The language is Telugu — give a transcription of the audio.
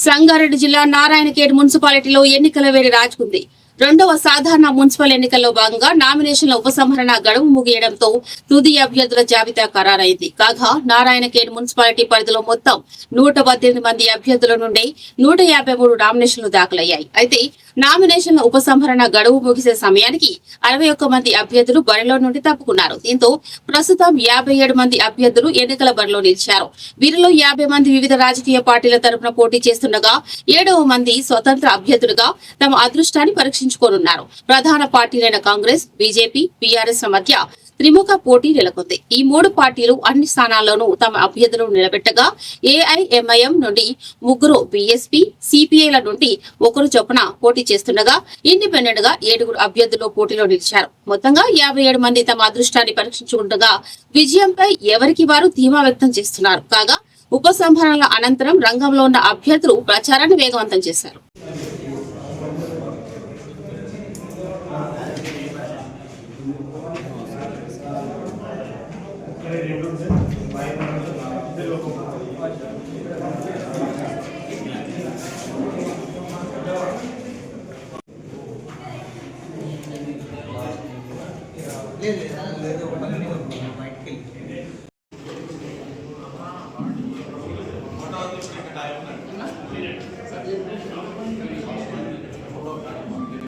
సంగారెడ్డి జిల్లా నారాయణఖేడ్ మున్సిపాలిటీలో ఎన్నికల వేడి రాజుకుంది. రెండవ సాధారణ మున్సిపల్ ఎన్నికల్లో భాగంగా నామినేషన్ల ఉపసంహరణ గడువు ముగియడంతో తుది అభ్యర్థుల జాబితా ఖరారైంది. కాగా నారాయణఖేడ్ మున్సిపాలిటీ పరిధిలో మొత్తం 118 మంది అభ్యర్థుల నుండి 153 నామినేషన్లు దాఖలయ్యాయి. అయితే నామినేషన్ల ఉపసంహరణ గడువు ముగిసే సమయానికి 61 మంది అభ్యర్థులు బరిలో నుండి తప్పుకున్నారు. దీంతో ప్రస్తుతం 57 మంది అభ్యర్థులు ఎన్నికల బరిలో నిలిచారు. వీరిలో 50 మంది వివిధ రాజకీయ పార్టీల తరఫున పోటీ చేస్తుండగా 7వ మంది స్వతంత్ర అభ్యర్థులుగా తమ అదృష్టాన్ని పరీక్షించుకోనున్నారు. ప్రధాన పార్టీలైన కాంగ్రెస్, బీజేపీ, బీఆర్ఎస్ మధ్య త్రిముఖ పోటీ నెలకొంది. ఈ 3 పార్టీలు అన్ని స్థానాల్లోనూ తమ అభ్యర్థులను నిలబెట్టగా ఏఐఎంఐఎం నుండి 3, బీఎస్పీ, సిపిఐల నుండి 1 చొప్పున పోటీ చేస్తుండగా ఇండిపెండెంట్ గా 7 అభ్యర్థులు పోటీలో నిలిచారు. మొత్తంగా 57 మంది తమ అదృష్టాన్ని పరీక్షించుకుండగా విజయంపై ఎవరికి వారు ధీమా వ్యక్తం చేస్తున్నారు. కాగా ఉపసంహరణల అనంతరం రంగంలో ఉన్న అభ్యర్థులు ప్రచారాన్ని వేగవంతం చేశారు.